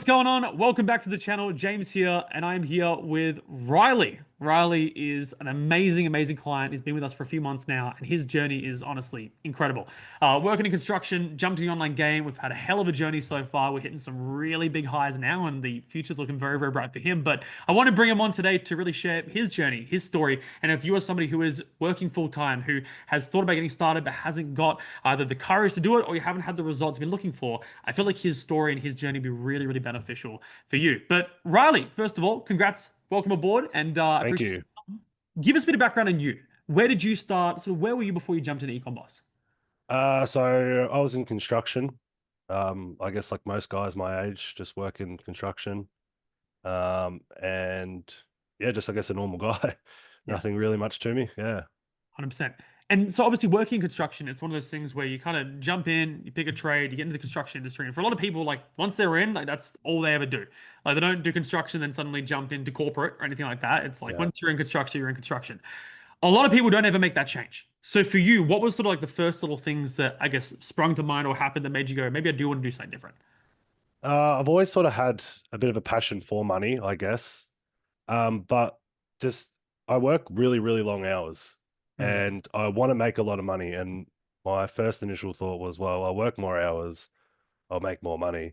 going on? Welcome back to the channel. James here, and I'm here with Riley. Riley is an amazing, amazing client. He's been with us for a few months now, and his journey is honestly incredible. Working in construction, jumped in the online game. We've had a hell of a journey so far. We're hitting some really big highs now, and the future's looking very, very bright for him. But I want to bring him on today to really share his journey, his story. And if you are somebody who is working full time, who has thought about getting started but hasn't got either the courage to do it or you haven't had the results you've been looking for, I feel like his story and his journey will be really, really beneficial for you. But Riley, first of all, congrats, welcome aboard, and I Thank appreciate you. it. Give us a bit of background on you. Where did you start? So where were you before you jumped into Ecom Boss? So I was in construction. I guess like most guys my age, just work in construction. And yeah, just I guess a normal guy. Yeah. Nothing really much to me. Yeah. 100%. And so obviously working in construction, it's one of those things where you kind of jump in, you pick a trade, you get into the construction industry. And for a lot of people, like once they're in, like that's all they ever do. Like they don't do construction, then suddenly jump into corporate or anything like that. It's like Yeah. once you're in construction, you're in construction. A lot of people don't ever make that change. So for you, what was sort of like the first little things that I guess sprung to mind or happened that made you go, maybe I do want to do something different? I've always sort of had a bit of a passion for money, I guess. But just I work really, really long hours Hmm. and I want to make a lot of money. And my first initial thought was, well, I'll work more hours, I'll make more money.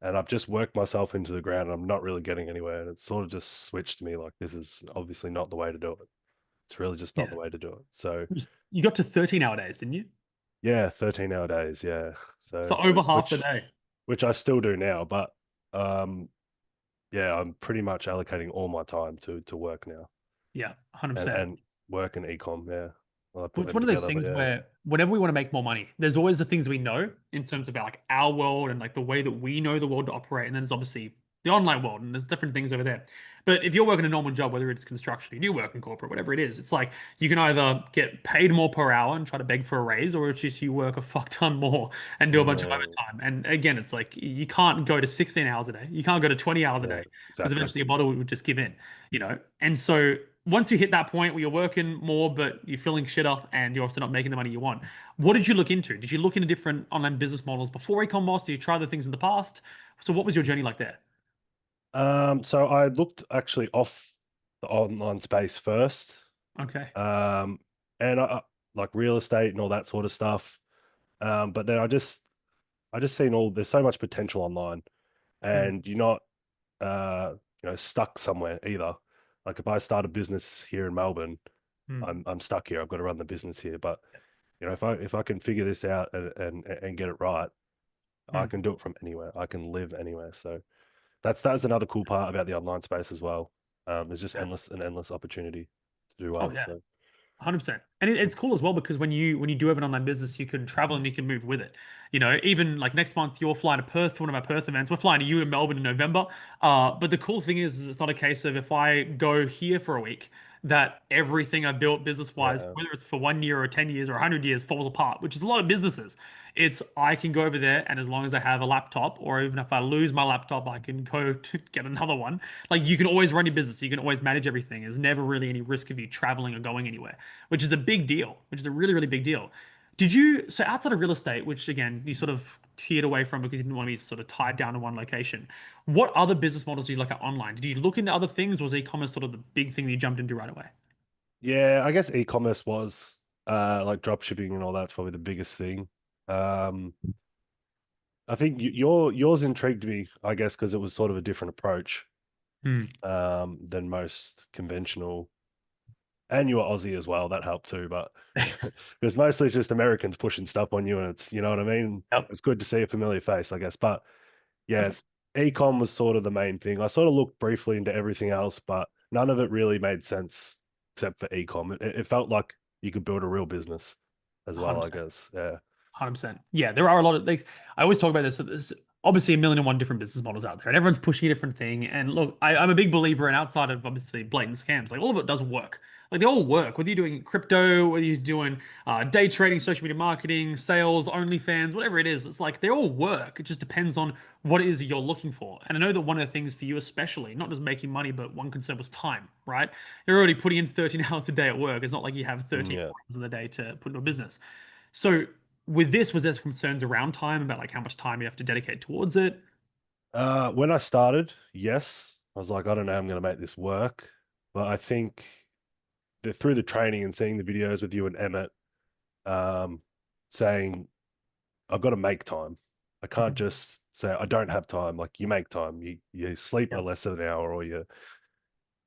And I've just worked myself into the ground and I'm not really getting anywhere. And it sort of just switched to me like this is obviously not the way to do it. It's really just not Yeah. the way to do it. So You got to 13 hour days, didn't you? yeah, 13-hour days, yeah. So So over half the which day. which I still do now, but um yeah, I'm pretty much allocating all my time to work now Yeah, and 100%. and work in ecom, yeah. Well, I Well, put it's them one of those together, but things yeah. where whenever we want to make more money, there's always the things we know in terms of like our world and like the way that we know the world to operate. And then there's obviously the online world and there's different things over there. But if you're working a normal job, whether it's construction, you do work in corporate, whatever it is, it's like you can either get paid more per hour and try to beg for a raise, or it's just you work a fuck ton more and do a bunch of Mm, overtime. And again, it's like you can't go to 16 hours a day. You can't go to 20 hours a yeah, day because exactly. eventually your body would just give in, you know? And so once you hit that point where you're working more, but you're feeling shitter and you're also not making the money you want, what did you look into? Did you look into different online business models before e-commerce? Did you try the things in the past? So what was your journey like there? So I looked actually off the online space first. Okay. Um and like real estate and all that sort of stuff. But then I just seen all there's so much potential online Hmm. and you're not stuck somewhere either. Like if I start a business here in Melbourne, Hmm. I'm stuck here. I've got to run the business here. But if I can figure this out and get it right, I Hmm. can do it from anywhere. I can live anywhere. So that's another cool part about the online space as well. There's just Yeah. endless opportunity to do Oh well. yeah. So 100%. And it's cool as well because when you do have an online business, you can travel and you can move with it. You know, even like next month, you're flying to Perth to one of our Perth events. We're flying to you in Melbourne in November. But the cool thing is it's not a case of if I go here for a week, that everything I built business-wise, yeah, whether it's for 1 year or 10 years or 100 years, falls apart, which is a lot of businesses. It's I can go over there and as long as I have a laptop, or even if I lose my laptop, I can go to get another one. Like you can always run your business, you can always manage everything. There's never really any risk of you traveling or going anywhere, which is a big deal, which is a really, really big deal. Did you, so outside of real estate, which again, you sort of tiered away from because you didn't want to be sort of tied down to one location, what other business models did you look at online? Did you look into other things? Was e-commerce sort of the big thing that you jumped into right away? yeah. I guess e-commerce was like drop shipping and all that's probably the biggest thing. Um, I think yours intrigued me, I guess, because it was sort of a different approach Hmm. than most conventional. And you were Aussie as well, that helped too. But because mostly it's just Americans pushing stuff on you, and it's you know what I mean. Yep. It's good to see a familiar face, I guess. But yeah, ecom was sort of the main thing. I sort of looked briefly into everything else, but none of it really made sense except for ecom. It felt like you could build a real business as well, I 100%. guess. Yeah, 100%. Yeah, there are a lot of like I always talk about this. So there's obviously a million and one different business models out there, and everyone's pushing a different thing. And look, I'm a big believer in outside of obviously blatant scams, like all of it does work. Like they all work. Whether you're doing crypto, whether you're doing day trading, social media marketing, sales, OnlyFans, whatever it is, it's like they all work. It just depends on what it is that you're looking for. And I know that one of the things for you, especially, not just making money, but one concern was time, right? You're already putting in 13 hours a day at work. It's not like you have 13 yeah. hours in the day to put into a business. So with this, was there concerns around time about like how much time you have to dedicate towards it? When I started, yes, I was like, I don't know how I'm going to make this work, but I think that through the training and seeing the videos with you and Emmett, um, saying I've got to make time. I can't Mhm. just say I don't have time. Like you make time. You sleep a Yep. less than an hour, or you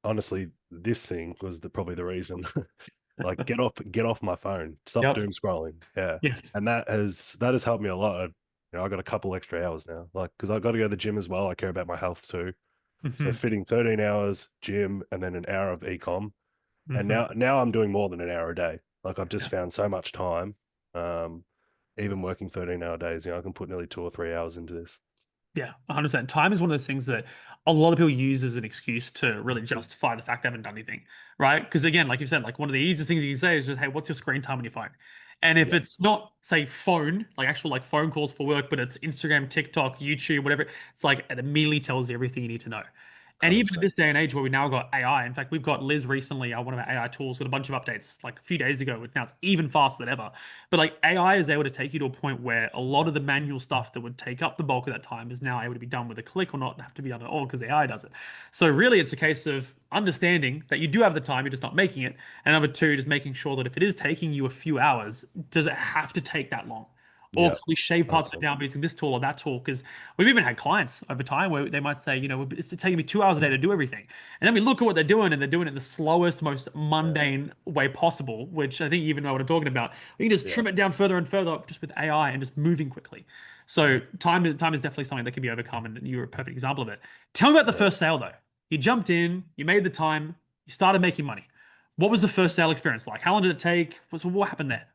honestly, this thing was probably the reason. Like get off my phone. Stop Yep. doom scrolling. Yeah. Yes. And that has helped me a lot. I got a couple extra hours now. Like because I got to go to the gym as well. I care about my health too. So Hmm. fitting 13 hours gym and then an hour of ecom. And Hmm. now I'm doing more than an hour a day. Like I've just Yeah. found so much time. Um, even working 13-hour days, I can put nearly 2 or 3 hours into this. Yeah, 100%. Time is one of those things that a lot of people use as an excuse to really justify the fact they haven't done anything, right? Because again, like you said, like one of the easiest things you can say is just, hey, what's your screen time on your phone? And if Yeah, it's not, say, phone, like actual like phone calls for work, but it's Instagram, TikTok, YouTube, whatever, it's like it immediately tells you everything you need to know. And even in 100%. this day and age where we now got AI, in fact, we've got Liz recently, one of our AI tools with a bunch of updates like a few days ago, which now it's even faster than ever. But like AI is able to take you to a point where a lot of the manual stuff that would take up the bulk of that time is now able to be done with a click or not have to be done at all because the AI does it. So really it's a case of understanding that you do have the time, you're just not making it. And number two, just making sure that if it is taking you a few hours, does it have to take that long? Or Yeah, can we shave parts of it 100%. down by using this tool or that tool? Because we've even had clients over time where they might say, it's taking me 2 hours a day to do everything. And then we look at what they're doing, and they're doing it in the slowest, most Yeah, mundane way possible, which I think you even know what I'm talking about. We can just yeah, trim it down further and further just with AI and just moving quickly. So time is definitely something that can be overcome, and you're a perfect example of it. Tell me about the yeah. first sale though. You jumped in, you made the time, you started making money. What was the first sale experience like? How long did it take? What happened there?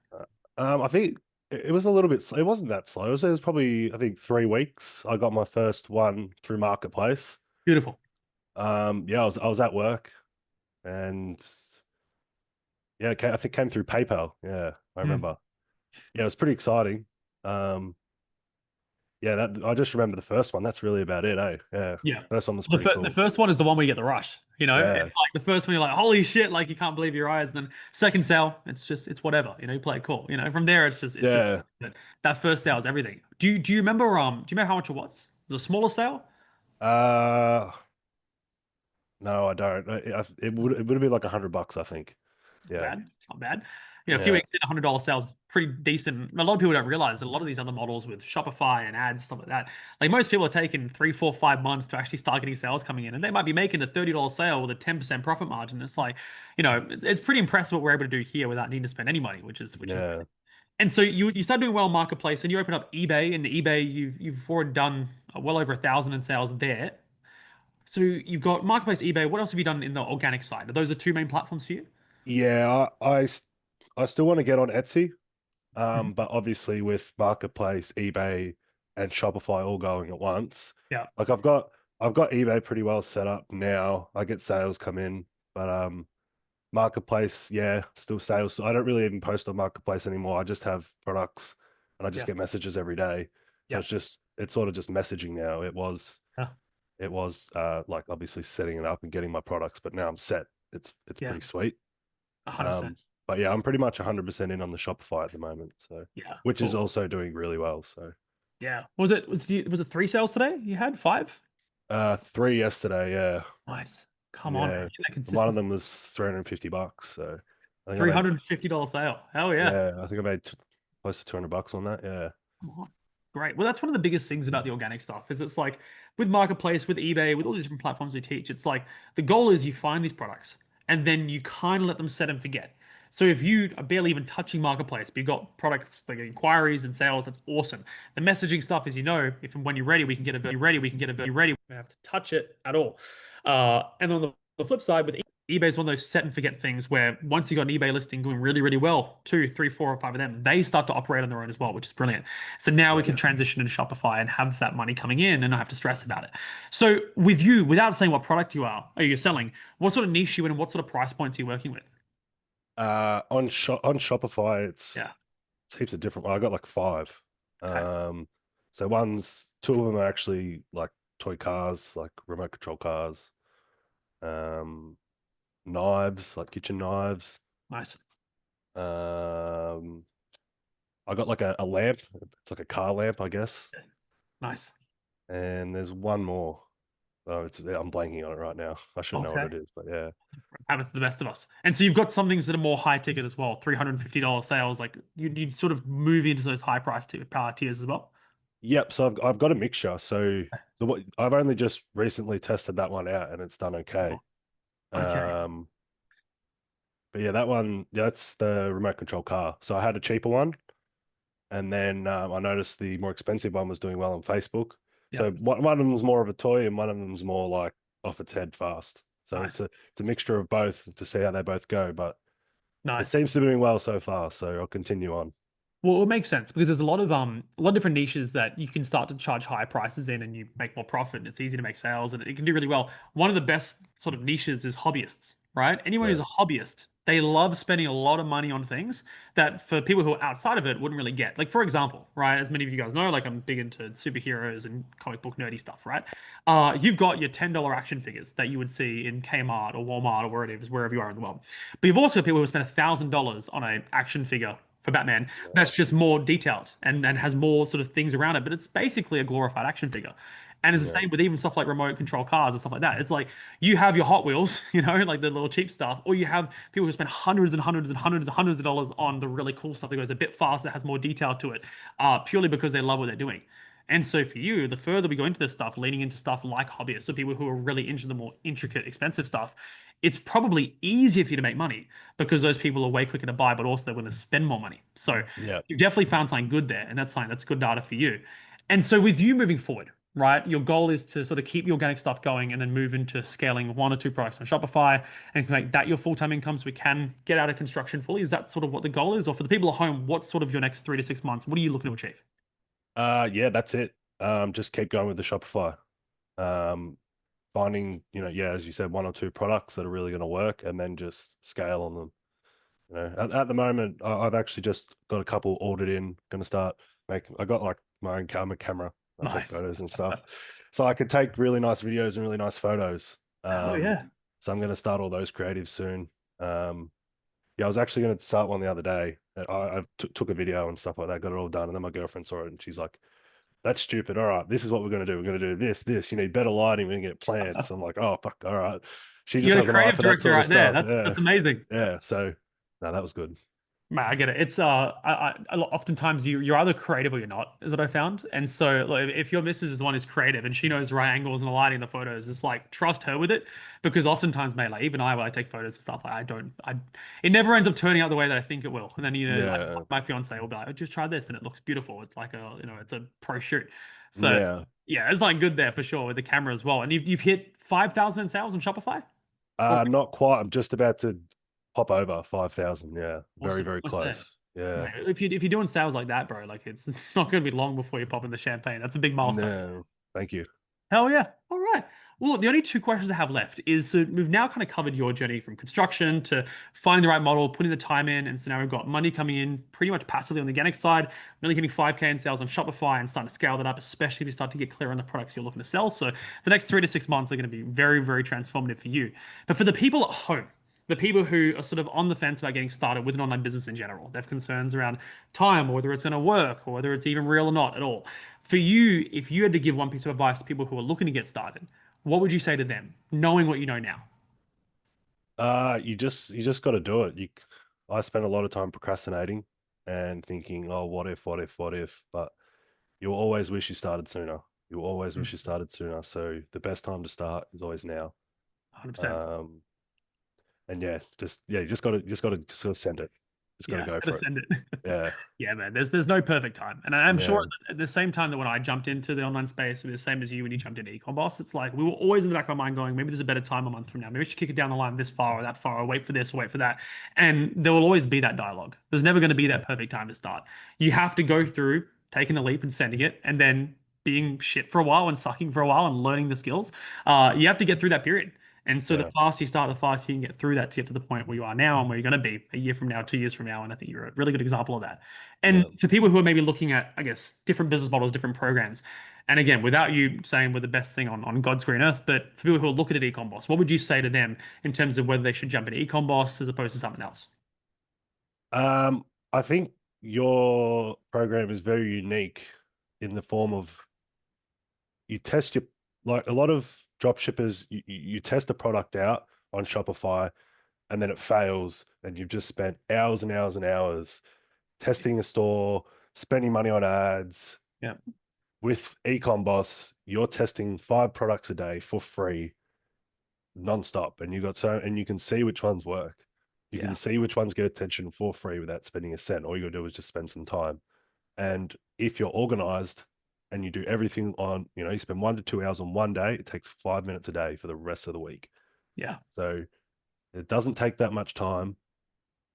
I think it was a little bit. It wasn't that slow. It was probably I think 3 weeks. I got my first one through Marketplace. Beautiful. Yeah, I was at work and yeah, I think it came through PayPal. Yeah, I Mm, remember. Yeah, it was pretty exciting. Um, yeah, that I just remember the first one. That's really about it, eh? Yeah, yeah. first one was The, pretty fir- the cool. first one is the one where you get the rush. Yeah, It's like the first one you're like, holy shit, like you can't believe your eyes. Then second sale, it's whatever. You play it cool. From there, it's just yeah. that first sale is everything. Do you remember how much it was? It was a smaller sale. Uh, no, I don't. It would have been like $100, I think. Not Yeah, bad. It's not bad. A few yeah, weeks in, $100 sales, pretty decent. A lot of people don't realize that a lot of these other models with Shopify and ads, stuff like that, like most people are taking 3, 4, 5 months to actually start getting sales coming in, and they might be making a $30 sale with a 10% profit margin. It's like, it's pretty impressive what we're able to do here without needing to spend any money, which is. yeah. And so you start doing well on Marketplace, and you open up eBay, and eBay you've already done well over 1,000 in sales there. So you've got Marketplace, eBay. What else have you done in the organic side? Are those the two main platforms for you? Yeah, I still want to get on Etsy, Mhm. but obviously with Marketplace, eBay, and Shopify all going at once, Yeah, like I've got eBay pretty well set up now. I get sales come in, but Marketplace, yeah, still sales. So I don't really even post on Marketplace anymore. I just have products, and I just yeah, get messages every day. So yeah, it's sort of just messaging now. yeah, It was like obviously setting it up and getting my products, but now I'm set. It's yeah. pretty sweet. 100%. Um, but yeah, I'm pretty much 100% in on the Shopify at the moment. So, Yeah, which is cool. also doing really well. So, Yeah. Was it 3 sales today? You had 5? three yesterday. Yeah, Nice. Come on, man. yeah. That One of consistency. them was $350. So, I think I made $350 sale. Hell yeah. yeah, I think I made close to $200 on that. Yeah, Come on. Great. Well, that's one of the biggest things about the organic stuff is it's like with Marketplace, with eBay, with all these different platforms we teach, it's like the goal is you find these products and then you kind of let them set and forget. So if you are barely even touching Marketplace, but you've got products like inquiries and sales, that's awesome. The messaging stuff is, if and when you're ready, we can get a very ready, we can get a very ready. We don't have to touch it at all. And on the flip side, with eBay is one of those set and forget things where once you got an eBay listing going really, really well, two, three, four, or five of them, they start to operate on their own as well, which is brilliant. So now we yeah. can transition into Shopify and have that money coming in and not have to stress about it. So with you, without saying what product you're selling, what sort of niche you in and what sort of price points are you working with? On Shopify, Yeah. it's heaps of different. Well, I got like five. Okay. Um, so two of them are actually like toy cars, like remote control cars. Um, Knives, like kitchen knives. Nice. I got like a lamp. It's like a car lamp, I guess. Nice. and there's one more. Oh, I'm blanking on it right now. I should know what Okay. it is, but yeah. Happens to the best of us. And so you've got some things that are more high ticket as well, $350 sales. Like you'd sort of move into those high price tiers as well. Yep. So I've got a mixture. So I've only just recently tested that one out, and it's done okay. Okay. Um, but yeah, that one, yeah, that's the remote control car. So I had a cheaper one, and then I noticed the more expensive one was doing well on Facebook. Yep. So one of them's more of a toy, and one of them's more like off its head fast. So Nice. it's a mixture of both to see how they both go. But it Nice. seems to be doing well so far, so I'll continue on. Well, it makes sense because there's a lot of different niches that you can start to charge higher prices in and you make more profit and it's easy to make sales and it can do really well. One of the best sort of niches is hobbyists, right? Anyone who's Yeah, a hobbyist, they love spending a lot of money on things that for people who are outside of it wouldn't really get. Like for example, right, as many of you guys know, like I'm big into superheroes and comic book nerdy stuff, right? You've got your $10 action figures that you would see in Kmart or Walmart or wherever you are in the world. But you've also got people who spend $1,000 on an action figure for Batman yeah, that's just more detailed and has more sort of things around it, but it's basically a glorified action figure. And it's the yeah, same with even stuff like remote control cars and stuff like that. It's like you have your Hot Wheels, like the little cheap stuff, or you have people who spend hundreds and hundreds and hundreds and hundreds of dollars on the really cool stuff that goes a bit faster, has more detail to it, purely because they love what they're doing. And so for you, the further we go into this stuff, leaning into stuff like hobbyists, so people who are really into the more intricate, expensive stuff, it's probably easier for you to make money because those people are way quicker to buy, but also they're willing to spend more money. So yeah. you've definitely found something good there, and that's something that's good data for you. And so with you moving forward, right, your goal is to sort of keep the organic stuff going and then move into scaling one or two products on Shopify and make that your full-time income so we can get out of construction fully. Is that sort of what the goal is? Or for the people at home, what's sort of your next 3 to 6 months? What are you looking to achieve? Yeah, that's it. Just keep going with the Shopify. Um, Finding, yeah, as you said, one or two products that are really going to work, and then just scale on them. At the moment, I've actually just got a couple ordered in. Going to start making. I got like my own camera. I take Nice. photos and stuff, so I could take really nice videos and really nice photos. Oh yeah. So I'm going to start all those creatives soon. Yeah, I was actually going to start one the other day. I took a video and stuff like that, got it all done, and then my girlfriend saw it, and she's like, "That's stupid. All right, this is what we're going to do. We're going to do this, this. You need better lighting. We can get plants." I'm like, "Oh fuck, all right." She just You're the has an eye creative for that director sort of right there. stuff. That's Yeah, amazing. yeah. So, no, that was good. Man, I get it. It's oftentimes you're either creative or you're not, is what I found. And so like, if your missus is the one who's creative and she knows the right angles and the lighting, the photos, it's like trust her with it. Because oftentimes, mate, like even I, when I take photos and stuff, like it never ends up turning out the way that I think it will. And then like Yeah, my fiance will be like, "Oh, just try this, and it looks beautiful." It's like it's a pro shoot. So yeah. yeah, it's like good there for sure with the camera as well. And you've hit 5,000 in sales on Shopify. Not quite. I'm just about to pop over 5,000. Yeah, very, Awesome. very What's there? close. Yeah. Mate, if you're doing sales like that, bro, like it's not going to be long before you pop in the champagne. That's a big milestone. No, thank you. Hell yeah. All right. Well, look, the only two questions I have left is so we've now kind of covered your journey from construction to finding the right model, putting the time in, and so now we've got money coming in pretty much passively on the organic side, really hitting 5K in sales on Shopify and starting to scale that up, especially if you start to get clear on the products you're looking to sell. So the next 3 to 6 months are going to be very, very transformative for you. But for the people at home, the people who are sort of on the fence about getting started with an online business in general, they have concerns around time or whether it's going to work or whether it's even real or not at all. For you, if you had to give one piece of advice to people who are looking to get started, what would you say to them, knowing what you know now? You just got to do it. I spent a lot of time procrastinating and thinking, oh, what if, what if, what if? But you'll always wish you started sooner. You'll always wish you started sooner. So the best time to start is always now. 100%. Um, and yeah, you just gotta send it. Just gotta Yeah, go gotta for it. send it. Yeah, Yeah, man. There's no perfect time, and I'm sure yeah, at the same time that when I jumped into the online space, it was the same as you when you jumped into Ecom Boss. It's like we were always in the back of our mind going, maybe there's a better time a month from now. Maybe we should kick it down the line this far or that far, or wait for this or wait for that. And there will always be that dialogue. There's never going to be that perfect time to start. You have to go through taking the leap and sending it, and then being shit for a while and sucking for a while and learning the skills. You have to get through that period. And so the yeah, faster you start, the faster you can get through that to get to the point where you are now and where you're going to be a year from now, 2 years from now. And I think you're a really good example of that. And yeah. for people who are maybe looking at, I guess, different business models, different programs, and again, without you saying we're the best thing on God's green earth, but for people who are looking at Ecom Boss, what would you say to them in terms of whether they should jump into Ecom Boss as opposed to something else? I think your program is very unique in the form of you test your, like a lot of drop shippers, you test a product out on Shopify and then it fails and you've just spent hours and hours and hours testing a store, spending money on ads. Yeah. With Ecom Boss, you're testing 5 products a day for free, nonstop, and you can see which ones work. You can Yeah. see which ones get attention for free without spending a cent. All you gotta do is just spend some time. And if you're organized and you do everything on, you spend 1 to 2 hours on one day, it takes 5 minutes a day for the rest of the week. Yeah. So it doesn't take that much time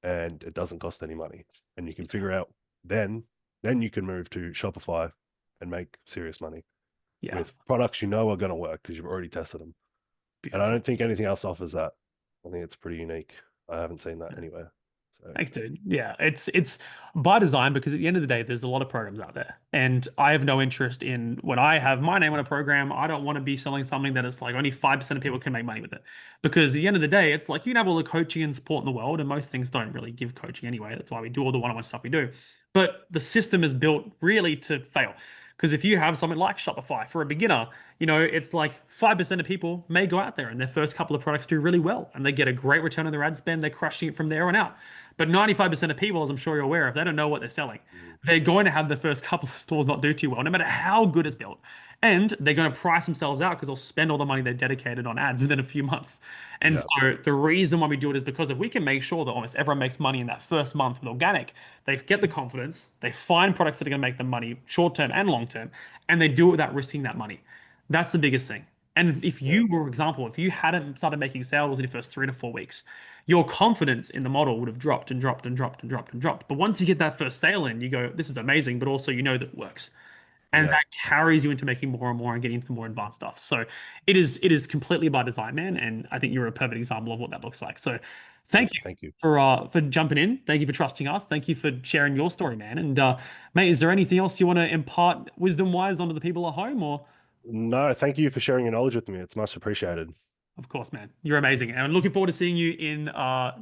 and it doesn't cost any money. And you can figure out then you can move to Shopify and make serious money Yeah. with products you know are going to work because you've already tested them. And I Beautiful. don't think anything else offers that. I think it's pretty unique. I haven't seen that anywhere. So Thanks, dude. Yeah, it's by design because at the end of the day, there's a lot of programs out there, and I have no interest in when I have my name on a program. I don't want to be selling something that is like only 5% of people can make money with it, because at the end of the day, it's like you can have all the coaching and support in the world, and most things don't really give coaching anyway. That's why we do all the one-on-one stuff we do. But the system is built really to fail. Because if you have something like Shopify for a beginner, it's like 5% of people may go out there and their first couple of products do really well and they get a great return on their ad spend. They're crushing it from there on out. But 95% of people, as I'm sure you're aware, if they don't know what they're selling, mm, they're going to have the first couple of stores not do too well, no matter how good it's built. And they're going to price themselves out because they'll spend all the money they've dedicated on ads within a few months. And yeah, so the reason why we do it is because if we can make sure that almost everyone makes money in that first month with organic, they get the confidence, they find products that are going to make them money short term and long term, and they do it without risking that money. That's the biggest thing. And if yeah, you, for example, if you hadn't started making sales in the first 3 to 4 weeks, your confidence in the model would have dropped and dropped and dropped and dropped and dropped. But once you get that first sale in, you go, this is amazing, but also you know that it works. And yeah. that carries you into making more and more and getting into more advanced stuff. So it is completely by design, man. And I think you're a perfect example of what that looks like. So thank you Thank you. for jumping in. Thank you for trusting us. Thank you for sharing your story, man. And mate, is there anything else you want to impart wisdom wise onto the people at home or? No, thank you for sharing your knowledge with me. It's much appreciated. Of course, man. You're amazing. And I'm looking forward to seeing you in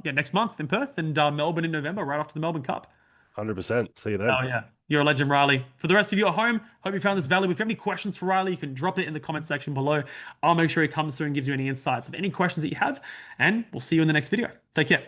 next month in Perth and Melbourne in November, right after the Melbourne Cup. 100%. See you then. Oh yeah. You're a legend, Riley. For the rest of you at home, hope you found this valuable. If you have any questions for Riley, you can drop it in the comment section below. I'll make sure he comes through and gives you any insights of any questions that you have. And we'll see you in the next video. Take care.